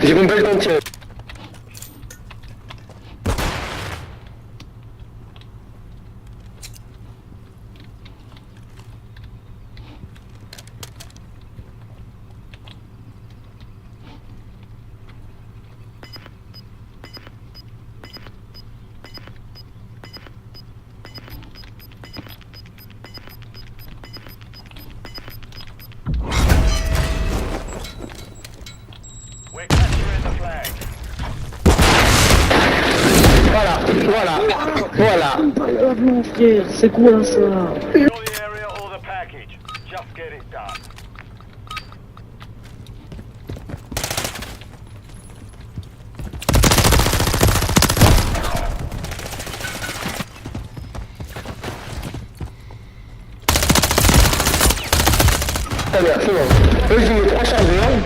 J'ai même pas le temps de tirer. Voilà. Ah mon frère, c'est quoi ça? Très bien, c'est bon. Eux, je mets 3 chargeurs.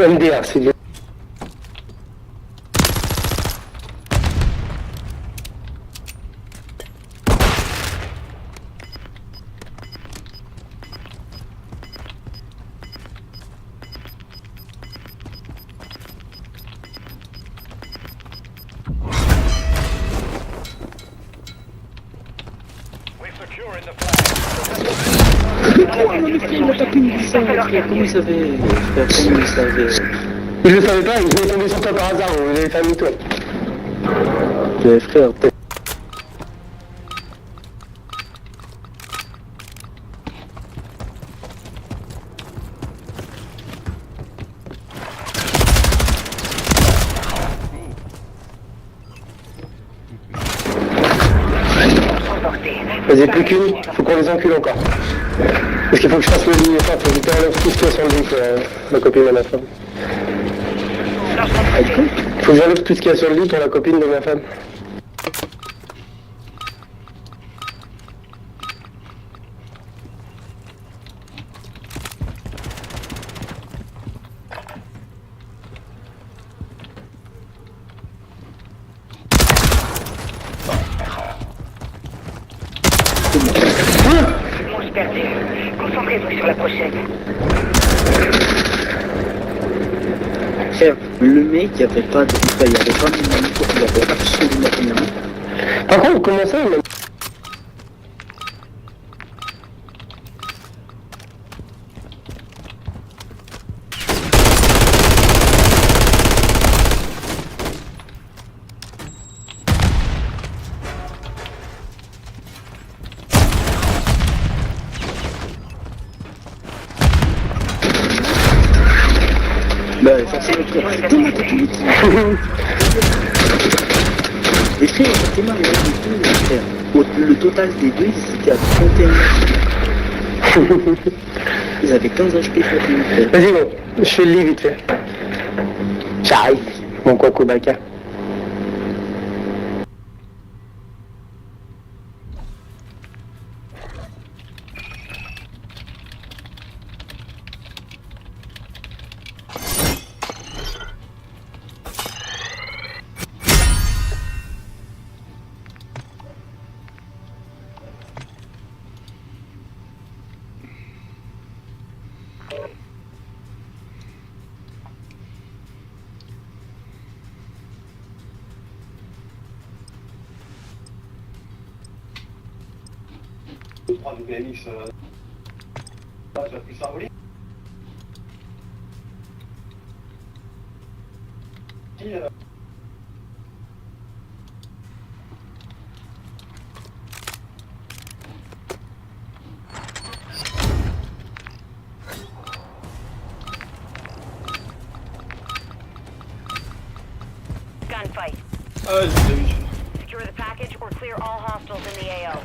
MDR, c'est bien. Comment il savait? Comment il savait? Je le savais pas, il est tombé sur toi par hasard, on avait fait un mytho. Frère, Vas-y, plus qu'une, faut qu'on les encule encore. Parce qu'il faut que je fasse le lit, enfin, faut que je enlève tout ce qu'il y a sur le lit, ma copine et ma femme. Faut que j'enlève tout ce qu'il y a sur le lit pour la copine de ma femme. Concentrez-vous sur la prochaine. frère, le mec, il n'y avait pas de... Il n'y avait pas de moniteur, il n'y avait absolument rien. Par contre, comment ça, même? Bah, forcément, frère. Thomas, t'as tout dit. Et frère, Thomas, il y a des deux, frère. Le total des deux, c'était à 31. Ils avaient 15 HP chacun, frère. Vas-y, bon, je fais le lit vite fait. J'arrive, mon coco baka. Du BMX, là, tu as pu s'envoler. Gunfight. Ah, j'ai vu. Secure the package or clear all hostiles in the AO.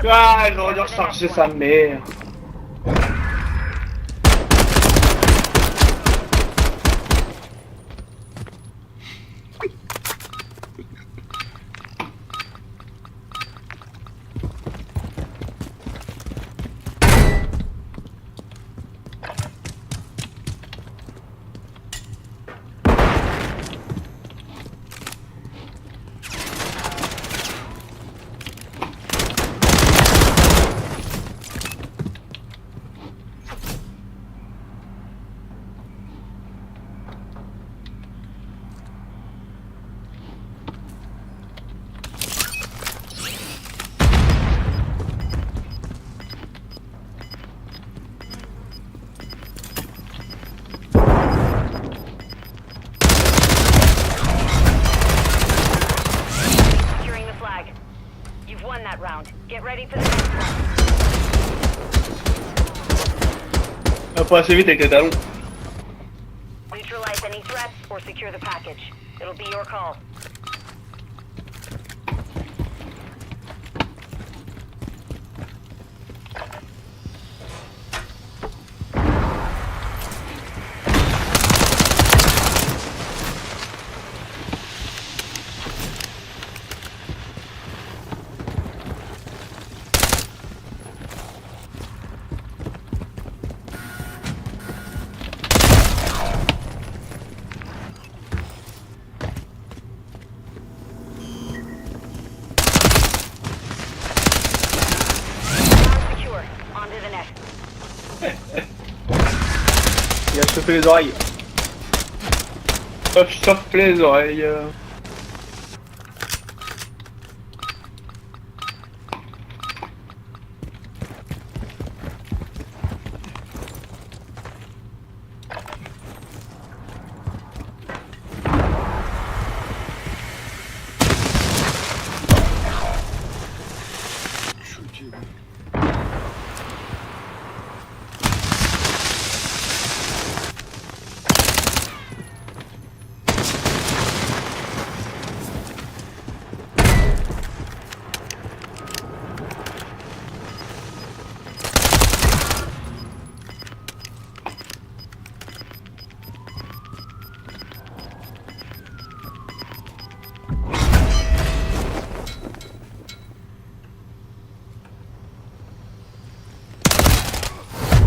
Ah, j'aurais dû recharger sa mère. Securing the flag. You've won that round. Get ready for the next one. Pas assez vite avec les talons. Neutralize any threats or secure the package. It'll be your call. Secure. On to the next. Il a chauffé les oreilles. Hop, je chauffe les oreilles.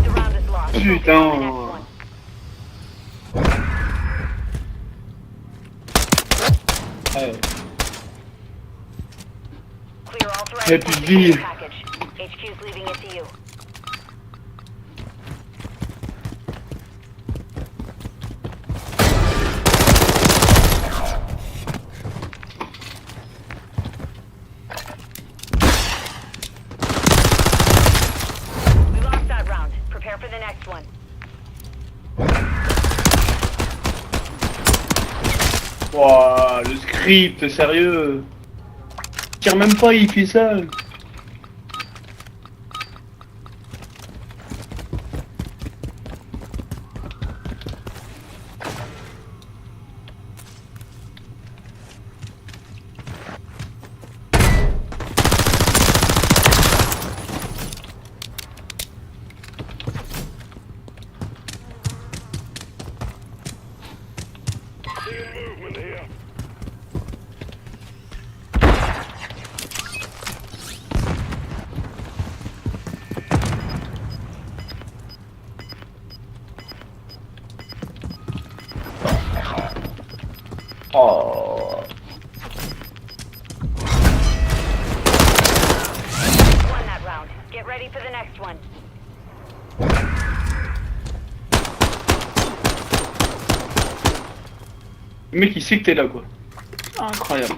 The round is lost. Focus on the next Putain. one. Ouais. Clear all threats Et or puis secure the vite. package. HQ's leaving it to you. We lost that round. Prepare for the next one. Wouah, le script, sérieux. Il tire même pas, il fait ça. Oh. Won that round. Get ready for the next one. Le mec il sait que t'es là quoi. Incroyable.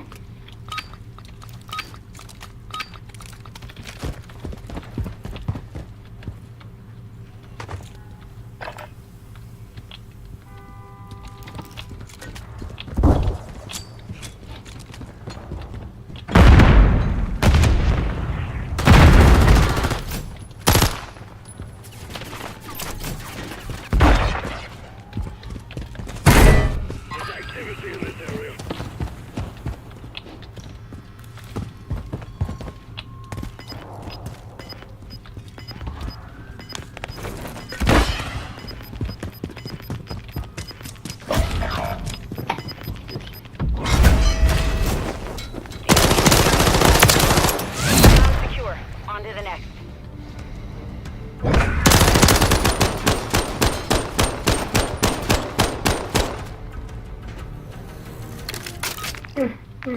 Won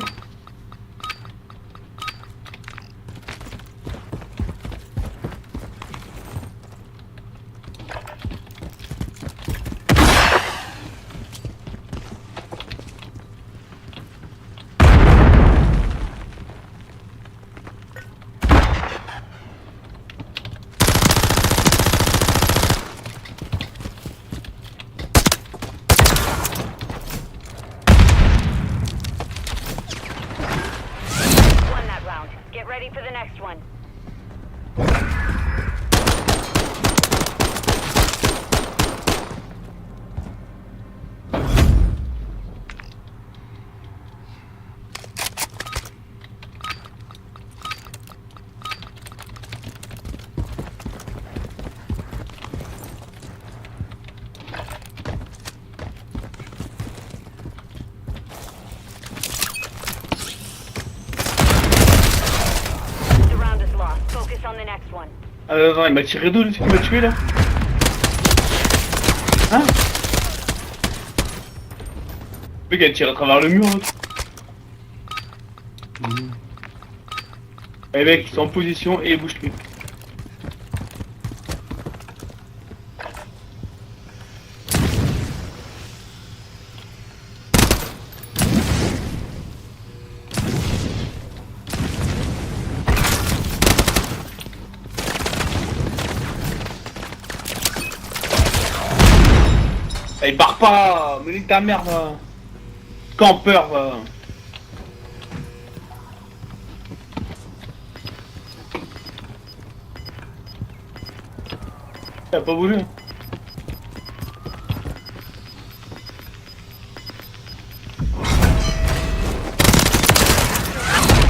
that round. Get ready for the next one. The round is lost. Focus on the next one. Attends, il m'a tiré d'où, celui qui m'a tué là? Hein? Le mec il a tiré à travers le mur l'autre. Les mecs ils sont en position et ils bougent plus. Eh, il part pas! Mais ta merde! Va. Campeur! Va. Il a pas bougé.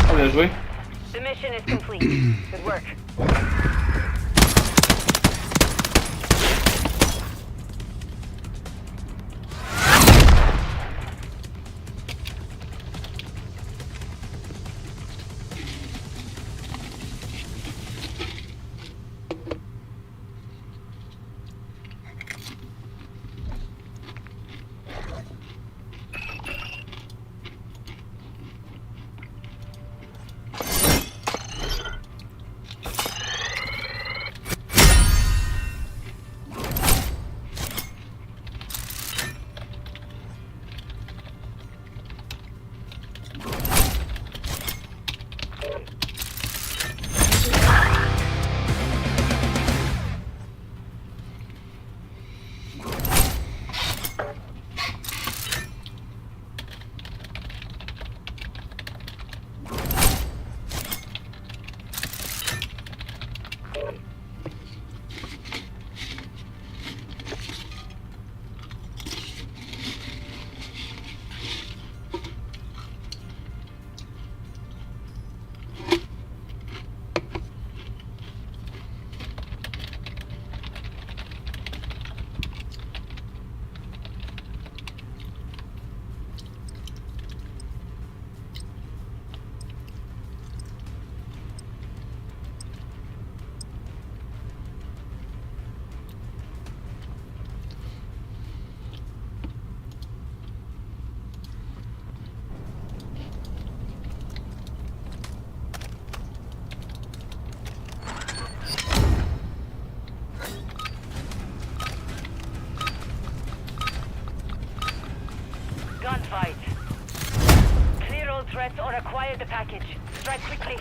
Ah, bien joué. The mission is complete. Good work. Gunfight. Clear all threats or acquire the package. Strike quickly.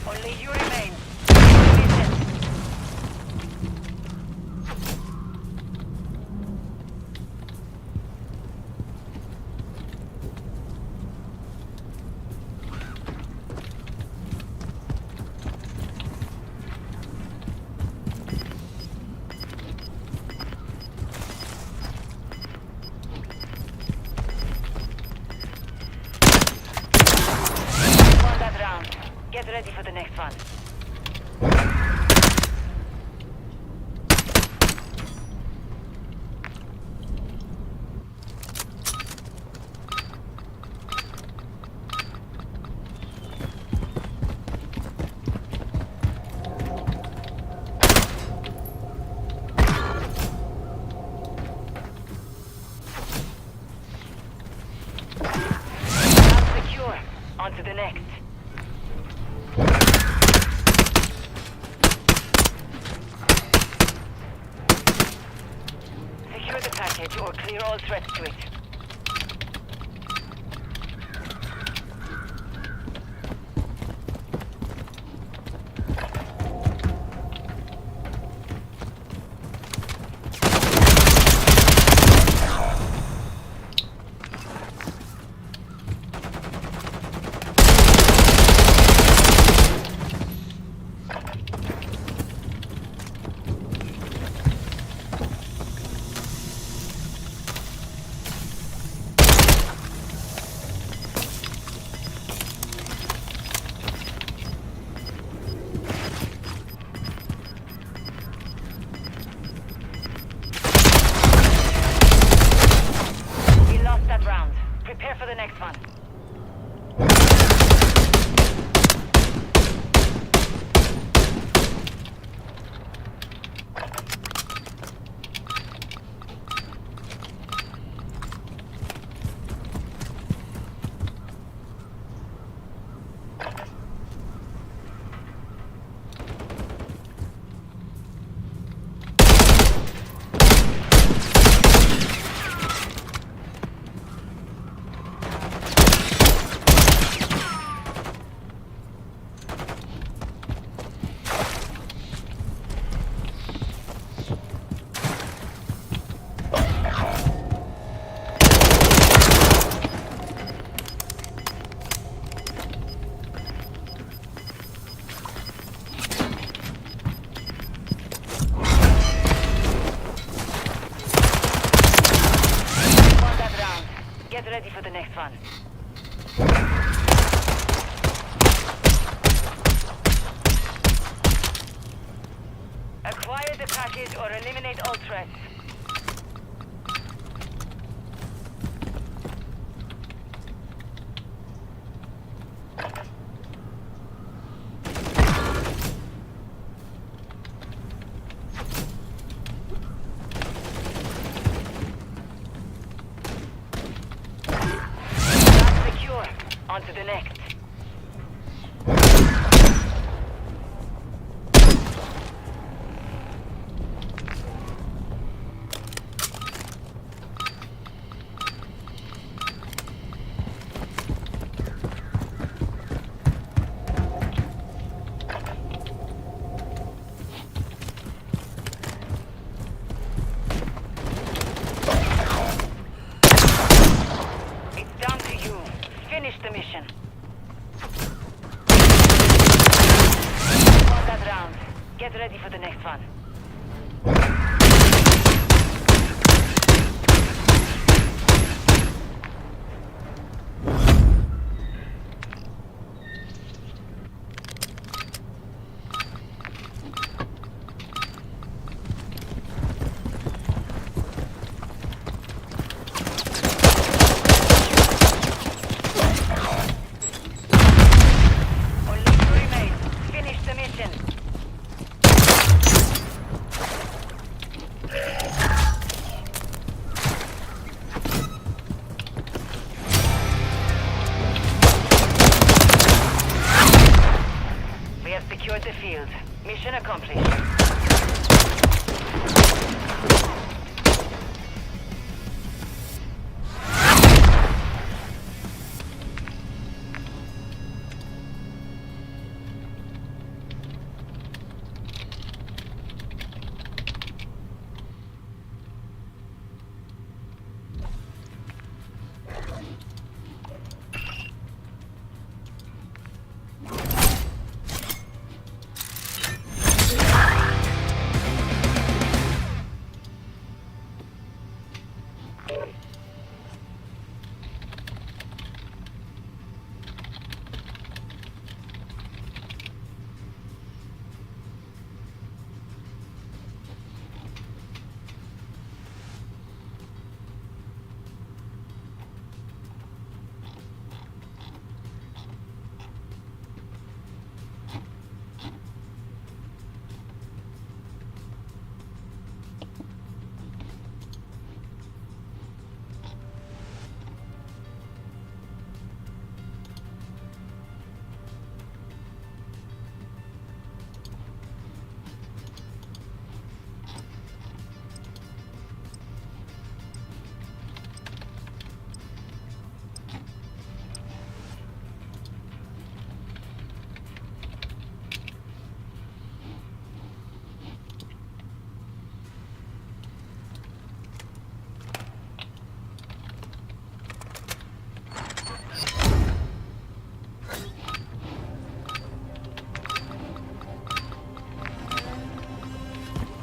Only you remain. Mission. Won that round. Get ready for the next one. the next. Secure the package or clear all threats to it. We lost that round. Prepare for the next one. Won that round. Get ready for the next one. Acquire the package or eliminate all threats. That's secure. On to the next. It's down to you. Finish the mission. Won that round. Get ready for the next one. Only two remain. Finish the mission. We have secured the field. Mission accomplished.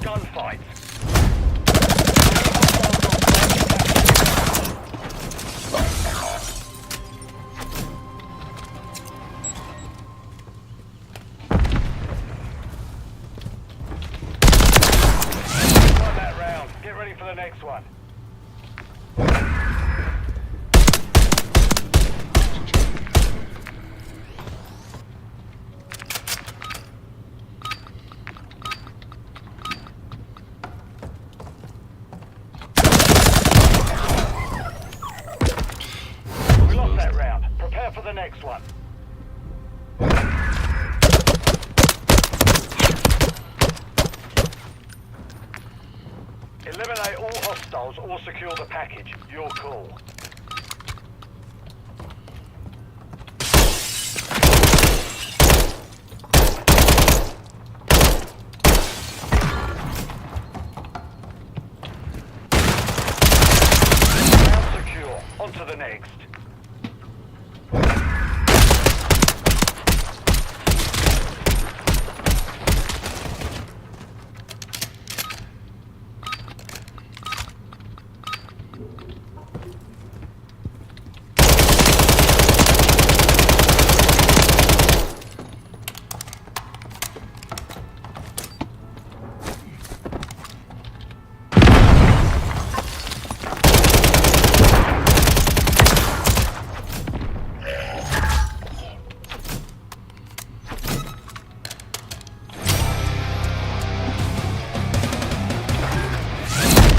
Gunfight. Won that round. Get ready for the next one. We lost that round. Prepare for the next one. Eliminate all hostiles or secure the package. Your call. Round secure. On to the next.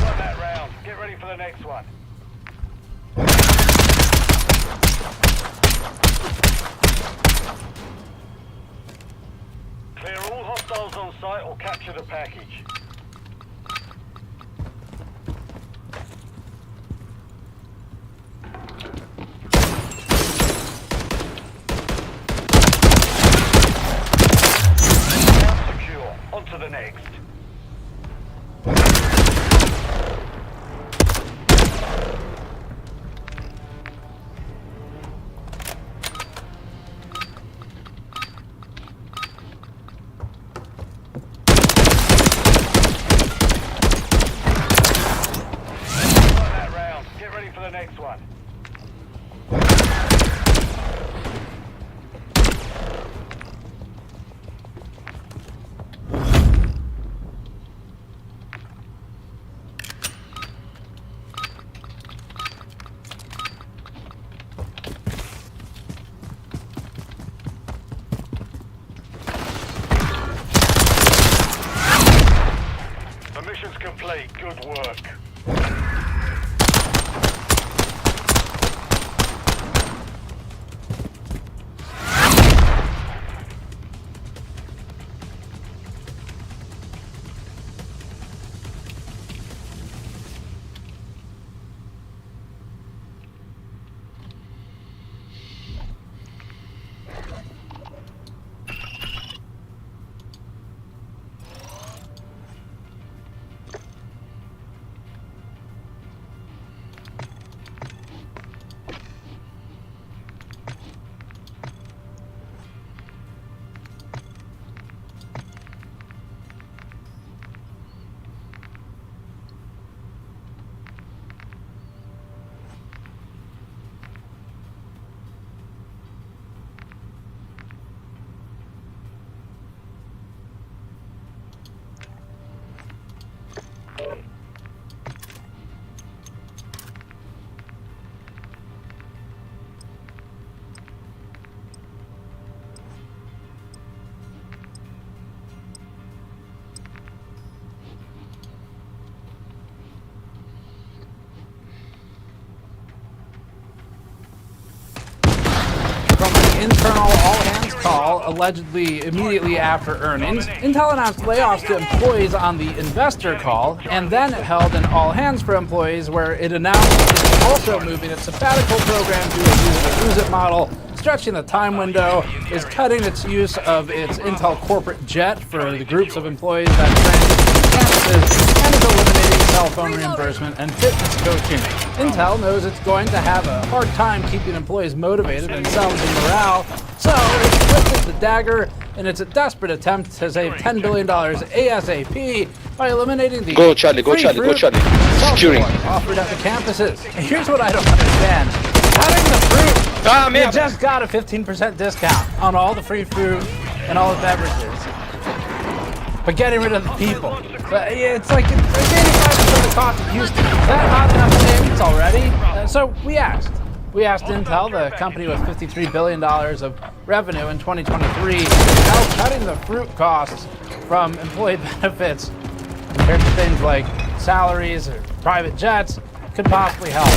Won that round. Get ready for the next one. Clear all hostiles on site or capture the package. Round secure. On to the next. Won that round. Get ready for the next one. The mission's complete. Good work. From an internal all-hands call, allegedly immediately after earnings, Intel announced layoffs to employees on the investor call, and then it held an all-hands for employees where it announced it's also moving its sabbatical program to a use-it-or-lose-it model, stretching the time window, is cutting its use of its Intel corporate jet for the groups of employees that transit campuses, and is eliminating cell phone reimbursement and fitness coaching. Intel knows it's going to have a hard time keeping employees motivated and salvaging morale, so it's twisted the dagger in its desperate attempt to save $10 billion ASAP by eliminating the Go Charlie, go free Charlie, go fruit Charlie. Securing. offered at the campuses. Here's what I don't understand. Cutting the fruit, Ah, you merde. just got a 15% discount on all the free fruit and all the beverages. But getting rid of the people, it's like 85% of the cost of Houston. Is that not enough savings already? So we asked Intel, the company with $53 billion of revenue in 2023, how cutting the fruit costs from employee benefits compared to things like salaries or private jets could possibly help.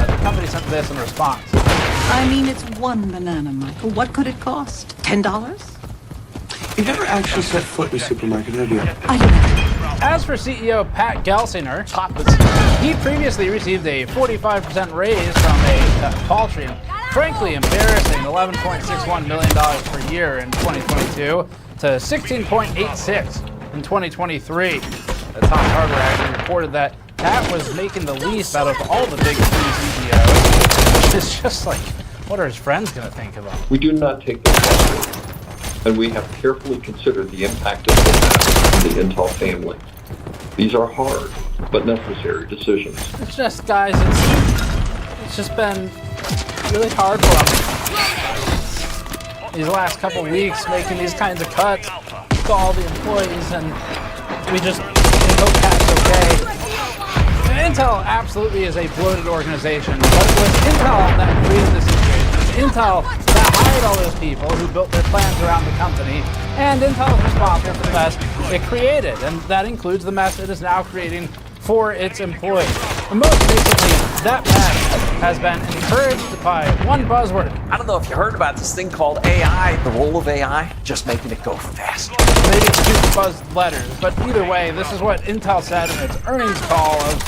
The company sent this in response. I mean, it's one banana, Michael. What could it cost? $10? You never actually set foot in a supermarket, have you? I don't know. As for CEO Pat Gelsinger, he previously received a 45% raise from a paltry and frankly embarrassing $11.61 million per year in 2022 to $16.86 in 2023. The Tom Hardware actually reported that Pat was making the least out of all the big three CEOs. It's just like, what are his friends going to think of him? We do not take this lightly, and we have carefully considered the impact of this on the Intel family. These are hard but necessary decisions. It's just, guys, it's just been really hard for them these last couple weeks, making these kinds of cuts to all the employees, and we hope Pat's okay. Intel absolutely is a bloated organization, but it was Intel that created this situation. Intel that hired all those people who built their plans around the company, and Intel is responsible for the mess it created, and that includes the mess it is now creating for its employees. And most recently, that mess has been encouraged by one buzzword. I don't know if you heard about this thing called AI, the role of AI, just making it go faster. Maybe it's two buzz letters, but either way, this is what Intel said in its earnings call of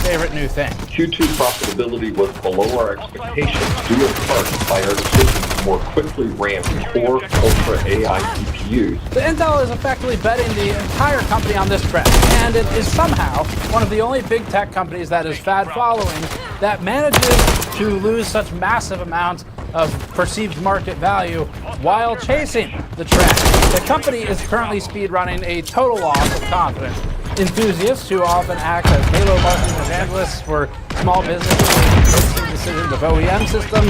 favorite new thing. Q2 profitability was below our expectations due in part by our decision to more quickly ramp core Ultra AI GPUs. The Intel is effectively betting the entire company on this trend, and it is somehow one of the only big tech companies that is fad following that manages to lose such massive amounts of perceived market value while chasing the trend. The company is currently speedrunning a total loss of confidence. Enthusiasts who often act as halo marketing evangelists for small businesses making decisions of OEM systems.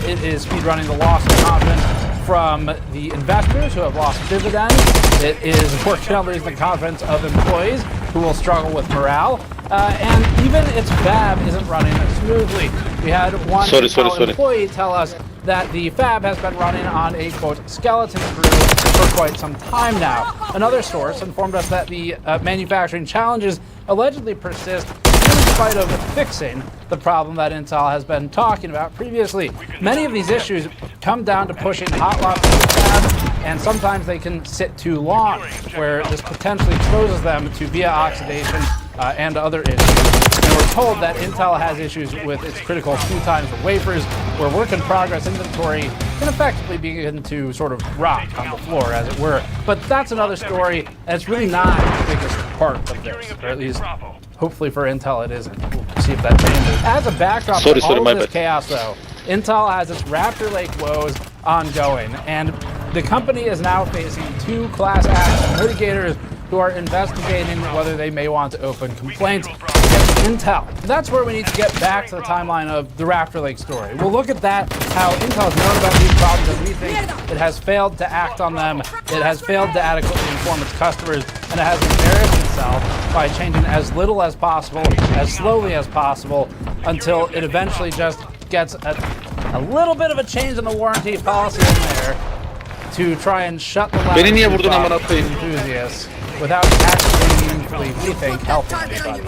It is speedrunning the loss of confidence from the investors who have lost dividends. It is working on losing the confidence of employees who will struggle with morale. And even its fab isn't running smoothly. We had one employee tell us that the fab has been running on a, quote, skeleton crew for quite some time now. Another source informed us that the manufacturing challenges allegedly persist in spite of fixing the problem that Intel has been talking about previously. Many of these issues come down to pushing hot lots in the fab, and sometimes they can sit too long, where this potentially exposes them to via oxidation and other issues. And we're told that Intel has issues with its critical queue times for wafers, where work-in-progress inventory can effectively begin to sort of rot on the floor, as it were. But that's another story, and it's really not the biggest part of this, or at least hopefully for Intel it isn't. We'll see if that changes. As a backdrop to all of this chaos, though, Intel has its Raptor Lake woes ongoing, and the company is now facing two class action litigators who are investigating whether they may want to open complaints against Intel. That's where we need to get back to the timeline of the Raptor Lake story. We'll look at that, how Intel has known about these problems, and we think it has failed to act on them, it has failed to adequately inform its customers, and it has embarrassed itself by changing as little as possible, as slowly as possible, until it eventually just gets a little bit of a change in the warranty policy in there to try and shut the mouth of enthusiasts without actually meaningfully, we think, helping anybody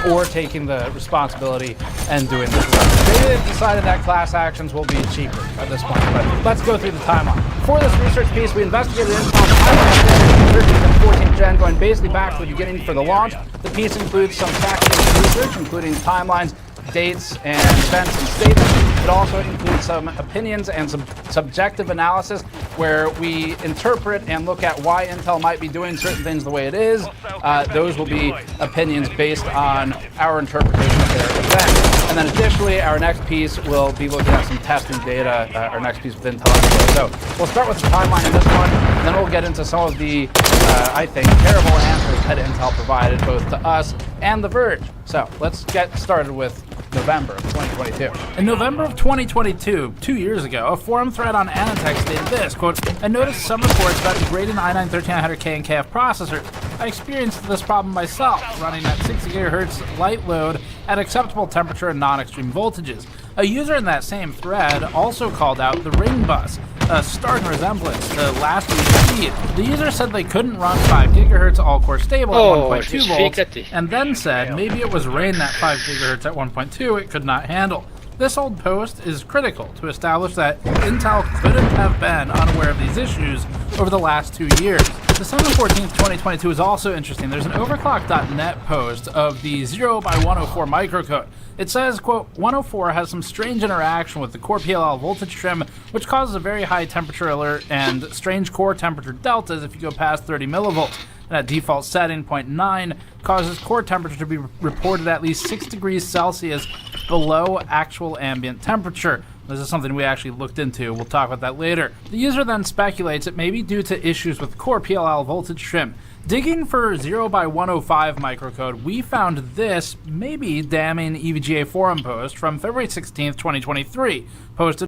or taking the responsibility and doing this work. Maybe they've decided that class actions will be cheaper at this point, but let's go through the timeline. For this research piece, we investigated Intel's timeline 13th and 14th gen, going basically back to the beginning for the launch. The piece includes some fact-based research, including timelines, dates, and events and statements. It also includes some opinions and some subjective analysis where we interpret and look at why Intel might be doing certain things the way it is. Those will be opinions based on our interpretation of their events. And then additionally, our next piece will be looking at some testing data, our next piece with Intel. So we'll start with the timeline in this one. And then we'll get into some of the, I think, terrible answers that Intel provided both to us and The Verge. So let's get started with November of 2022. In November of 2022, 2 years ago, a forum thread on Anatech stated this, quote, I noticed some reports about degraded i9-13900K and KF processors. I experienced this problem myself, running at 60 GHz light load at acceptable temperature and non-extreme voltages. A user in that same thread also called out the ring bus, a stark resemblance to last week's speed. The user said they couldn't run 5 GHz all-core stable at 1.2 volts, and then said maybe it was rain that 5 GHz at 1.2 it could not handle. This old post is critical to establish that Intel couldn't have been unaware of these issues over the last 2 years. December 14th, 2022 is also interesting. There's an overclock.net post of the 0x104 microcode. It says, quote, 104 has some strange interaction with the core PLL voltage trim, which causes a very high temperature alert and strange core temperature deltas if you go past 30 millivolts. And at default setting, 0.9 causes core temperature to be reported at least 6 degrees Celsius below actual ambient temperature. This is something we actually looked into. We'll talk about that later. The user then speculates it may be due to issues with core PLL voltage trim. Digging for 0x105 microcode, we found this maybe damning EVGA forum post from February 16th, 2023, posted